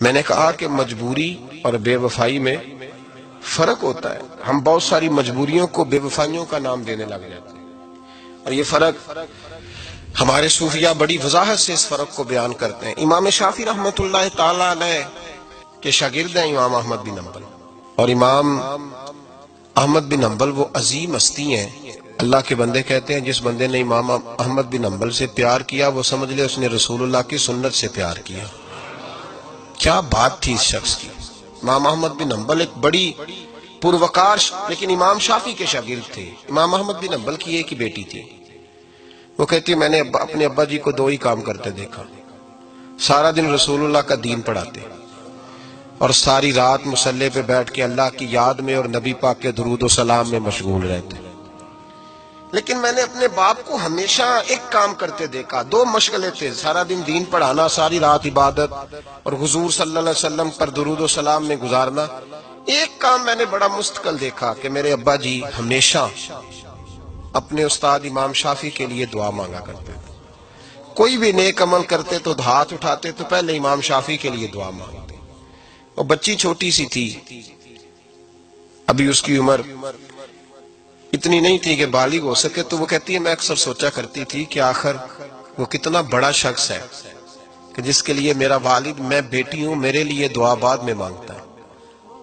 میں نے کہا کہ مجبوری اور بے وفائی میں فرق ہوتا ہے. ہم بہت ساری مجبوریوں کو بے وفائیوں کا نام دینے لگ جاتے ہیں، اور یہ فرق ہمارے صوفیاء بڑی وضاحت سے اس فرق کو بیان کرتے ہیں. امام شافعی رحمۃ اللہ تعالی علیہ کے شاگرد ہیں امام احمد بن حنبل، اور امام احمد بن حنبل وہ عظیم ہستی ہیں. اللہ کے بندے کہتے ہیں جس بندے نے امام احمد بن حنبل سے پیار کیا وہ سمجھ لے اس نے رسول اللہ کی سنت سے پیار کیا. کیا بات تھی اس شخص کی. امام احمد بن حنبل ایک بڑی پروکار لیکن امام شافعی کے شاگرد تھے. امام احمد بن حنبل کی ایک ہی بیٹی تھی. وہ کہتی ہے میں نے اپنے ابا جی کو 2 ہی کام کرتے دیکھا، سارا دن رسول اللہ کا دین پڑھاتے اور ساری رات مصلی پہ بیٹھ کے اللہ کی یاد میں اور نبی پاک کے درود و سلام میں مشغول رہتے. لیکن میں نے اپنے باپ کو ہمیشہ ایک کام کرتے دیکھا، 2 مشغلے تھے، سارا دن دین پڑھانا، ساری رات عبادت اور حضور صلی اللہ علیہ وسلم پر درود و سلام میں گزارنا. ایک کام میں نے بڑا مستقل دیکھا کہ میرے ابا جی ہمیشہ اپنے استاد امام شافعی کے لیے دعا مانگا کرتے تھے. کوئی بھی نیک عمل کرتے تو ہاتھ اٹھاتے تو پہلے امام شافعی کے لیے دعا مانگتے. وہ بچی چھوٹی سی تھی، ابھی اس کی عمر اتنی نہیں تھی کہ بالغ ہو سکے. تو وہ کہتی ہے میں اکثر سوچا کرتی تھی کہ آخر وہ کتنا بڑا شخص ہے کہ جس کے لیے میرا والد، میں بیٹی ہوں، میرے لیے دعا بعد میں مانگتا ہے،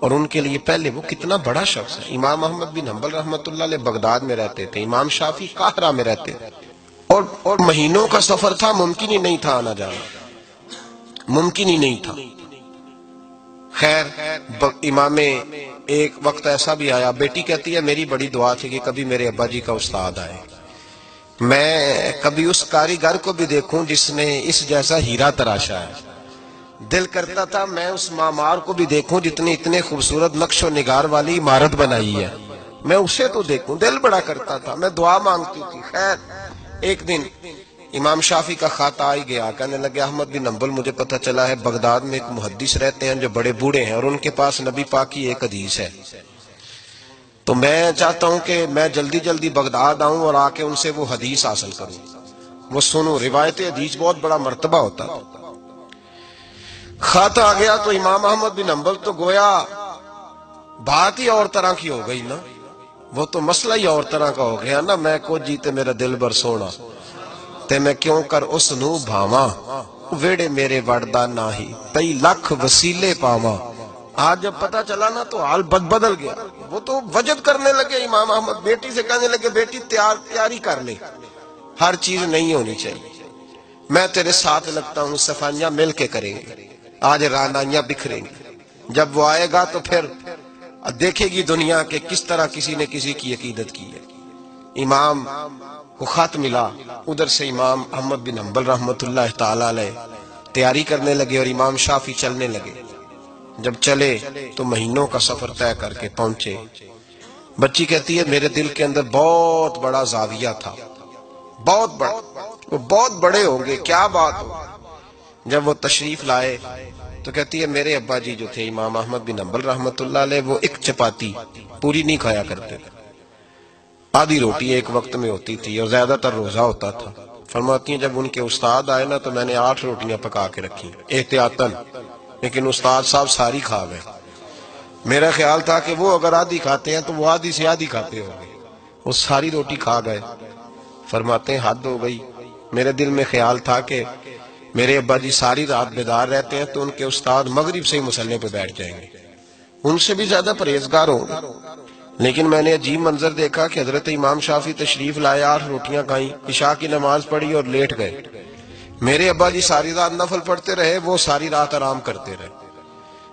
اور ان کے لیے پہلے وہ کتنا بڑا شخص ہے. امام احمد بن حنبل رحمۃ اللہ علیہ بغداد میں رہتے تھے، امام شافعی قاہرہ میں رہتے تھے، اور مہینوں کا سفر تھا، ممکن ہی نہیں تھا آنا جانا، ممکن ہی نہیں تھا. خیر امام ایک وقت ایسا بھی آیا، بیٹی کہتی ہے میری بڑی دعا تھی کہ کبھی میرے ابا جی کا استاد آئے، میں کبھی اس کاریگر کو بھی دیکھوں جس نے اس جیسا ہیرا تراشا ہے. دل کرتا تھا میں اس معمار کو بھی دیکھوں جس نے اتنے خوبصورت نقش و نگار والی عمارت بنائی ہے، میں اسے تو دیکھوں. دل بڑا کرتا تھا، میں دعا مانگتی تھی. خیر ایک دن امام شافعی کا خط آ گیا، کہنے لگے احمد بن حنبل مجھے پتہ چلا ہے بغداد میں ایک محدث رہتے ہیں جو بڑے بوڑھے ہیں اور ان کے پاس نبی پاک کی ایک حدیث ہے، تو میں چاہتا ہوں کہ میں جلدی جلدی بغداد آؤں اور آ کے ان سے وہ حدیث حاصل کروں، وہ سنوں. روایت حدیث بہت بڑا مرتبہ ہوتا ہے. خط آ گیا تو امام احمد بن حنبل تو گویا بات ہی اور طرح کی ہو گئی نا، وہ تو مسئلہ ہی اور طرح کا ہو گیا نا. میں کو جیتے میرا دل بر سونا تے میں کیوں کر اس نو بھاواں، ویڑے میرے وڑدا نہ ہی تئی لکھ وسیلے پاواں. آج جب پتا چلا نا تو حال بدل گیا. وہ تو وجد کرنے لگے امام احمد، بیٹی سے کہنے لگے بیٹی تیاری کر لے، ہر چیز نہیں ہونی چاہیے، میں تیرے ساتھ لگتا ہوں، صفائیاں مل کے کریں گے، آج رانائیاں بکھریں گے. جب وہ آئے گا تو پھر دیکھے گی دنیا کہ کس طرح کسی نے کسی کی عقیدت کی ہے. امام کو خط ملا، ادھر سے امام احمد بن حنبل رحمۃ اللہ تعالی علیہ تیاری کرنے لگے اور امام شافعی چلنے لگے. جب چلے تو مہینوں کا سفر طے کر کے پہنچے. بچی کہتی ہے میرے دل کے اندر بہت بڑا زاویہ تھا، بہت بڑا، وہ بہت بڑے ہوں گے، کیا بات ہو. جب وہ تشریف لائے تو کہتی ہے میرے ابا جی جو تھے امام احمد بن حنبل رحمۃ اللہ علیہ وہ ایک چپاتی پوری نہیں کھایا کرتے تھے، آدھی روٹی ایک وقت میں ہوتی تھی اور زیادہ تر روزہ ہوتا تھا. فرماتی ہیں جب ان کے استاد آئے نا تو میں نے 8 روٹیاں پکا کے رکھی احتیاطاً، لیکن استاد صاحب ساری کھا گئے. میرا خیال تھا کہ وہ اگر آدھی کھاتے ہیں تو وہ آدھی سے آدھی کھاتے ہوں گے، وہ ساری روٹی کھا گئے. فرماتے ہیں حد ہو گئی، میرے دل میں خیال تھا کہ میرے ابا جی ساری رات بیدار رہتے ہیں تو ان کے استاد مغرب سے ہی مصلی پہ بیٹھ جائیں گے، ان سے بھی زیادہ پرہیزگار ہوں گے. لیکن میں نے عجیب منظر دیکھا کہ حضرت امام شافعی تشریف لائے، 8 روٹیاں کھائیں، عشاء کی نماز پڑھی اور لیٹ گئے. میرے ابا جی ساری رات نفل پڑھتے رہے، وہ ساری رات آرام کرتے رہے.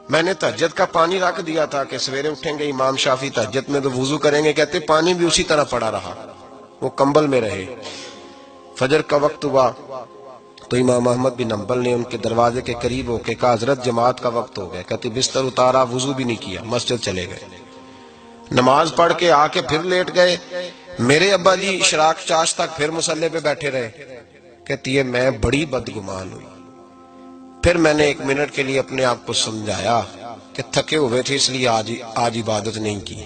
میں نے تہجد کا پانی رکھ دیا تھا کہ سویرے اٹھیں گے امام شافعی تہجد میں تو وضو کریں گے، کہتے پانی بھی اسی طرح پڑا رہا، وہ کمبل میں رہے. فجر کا وقت ہوا تو امام احمد بن حنبل نے ان کے دروازے کے قریب ہو کے کہا حضرت جماعت کا وقت ہو گیا. کہتے بستر اتارا، وضو بھی نہیں کیا، مسجد چلے گئے، نماز پڑھ کے آ کے پھر لیٹ گئے. میرے ابا جی اشراق چاش تک پھر مصلی پہ بیٹھے رہے. کہتی ہے میں بڑی بدگمان ہوئی. پھر میں نے 1 منٹ کے لیے اپنے آپ کو سمجھایا کہ تھکے ہوئے تھے اس لیے آج عبادت نہیں کی،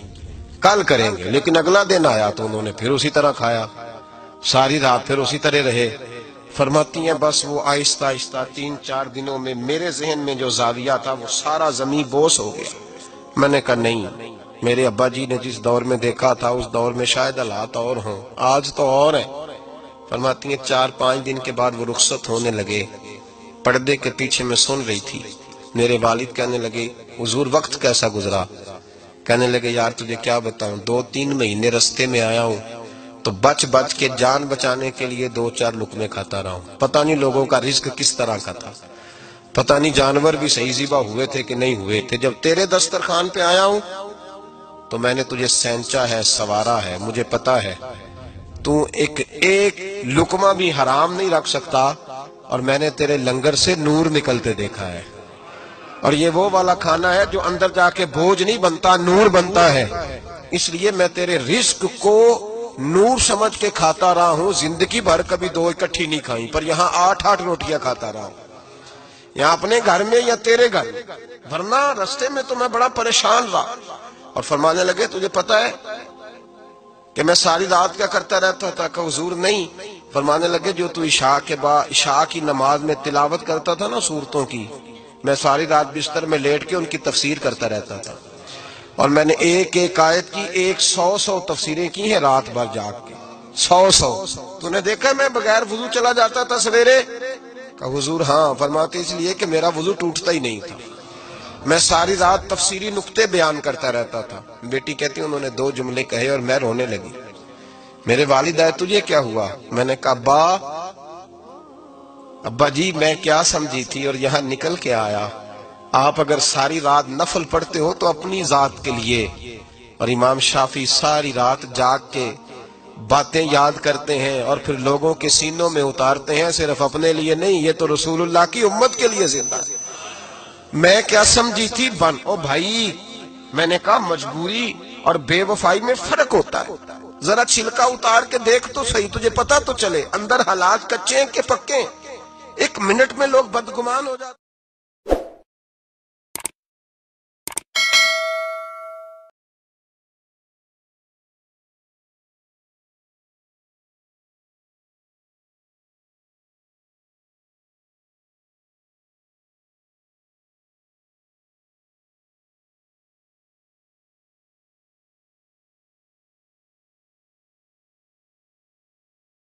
کل کریں گے. لیکن اگلا دن آیا تو انہوں نے پھر اسی طرح کھایا، ساری رات پھر اسی طرح رہے. فرماتی ہیں بس وہ آہستہ آہستہ 3-4 دنوں میں میرے ذہن میں جو زاویہ تھا وہ سارا زمین بوس ہو گیا۔ میں نے کہا نہیں، میرے ابا جی نے جس دور میں دیکھا تھا اس دور میں شاید حالات اور ہوں، آج تو اور ہیں۔ فرماتی ہیں 4-5 دن کے بعد وہ رخصت ہونے لگے، پردے کے پیچھے میں سن رہی تھی، میرے والد کہنے لگے حضور وقت کیسا گزرا؟ کہنے لگے یار تجھے کیا بتاؤں، 2-3 مہینے رستے میں آیا ہوں تو بچ بچ کے جان بچانے کے لیے 2-4 لقمے کھاتا رہا ہوں۔ پتہ نہیں لوگوں کا رزق کس طرح کا تھا، پتہ نہیں جانور بھی صحیح ذبح ہوئے تھے کہ نہیں ہوئے تھے۔ جب تیرے دسترخوان پہ آیا ہوں تو میں نے تجھے سینچا ہے، سوارا ہے، مجھے پتہ ہے تو ایک لقمہ بھی حرام نہیں رکھ سکتا، اور میں نے تیرے لنگر سے نور نکلتے دیکھا ہے، اور یہ وہ والا کھانا ہے جو اندر جا کے بوجھ نہیں بنتا، نور بنتا ہے۔ اس لیے میں تیرے رزق کو نور سمجھ کے کھاتا رہا ہوں، زندگی بھر کبھی 2 اکٹھی نہیں کھائیں، پر یہاں 8-8 روٹیاں کھاتا رہا ہوں، یہاں اپنے گھر میں یا تیرے گھر میں، ورنہ رستے میں تو میں بڑا پریشان رہا۔ اور فرمانے لگے تجھے پتہ ہے کہ میں ساری رات کیا کرتا رہتا تھا؟ کہ حضور نہیں۔ فرمانے لگے جو تو عشاء کی نماز میں تلاوت کرتا تھا نا سورتوں کی، میں ساری رات بستر میں لیٹ کے ان کی تفسیر کرتا رہتا تھا، اور میں نے ایک آیت کی 100 تفسیریں کی ہیں رات بھر جاگ کے، 100۔ تو نے دیکھا میں بغیر وضو چلا جاتا تھا سویرے؟ کہ حضور ہاں۔ فرماتے اس لیے کہ میرا وضو ٹوٹتا ہی نہیں تھا، میں ساری رات تفسیری نقطے بیان کرتا رہتا تھا۔ بیٹی کہتی انہوں نے 2 جملے کہے اور میں رونے لگی۔ میرے والد آئے تجھے کیا ہوا؟ میں نے کہا ابا جی میں کیا سمجھی تھی اور یہاں نکل کے آیا، آپ اگر ساری رات نفل پڑھتے ہو تو اپنی ذات کے لیے، اور امام شافعی ساری رات جاگ کے باتیں یاد کرتے ہیں اور پھر لوگوں کے سینوں میں اتارتے ہیں، صرف اپنے لیے نہیں، یہ تو رسول اللہ کی امت کے لیے زندہ ہے۔ میں کیا سمجھی تھی او بھائی، میں نے کہا مجبوری اور بے وفائی میں فرق ہوتا ہے، ذرا چھلکا اتار کے دیکھ تو صحیح، تجھے پتا تو چلے اندر حالات کچے ہیں کہ پکے ہیں۔ 1 منٹ میں لوگ بدگمان ہو جاتے ہیں۔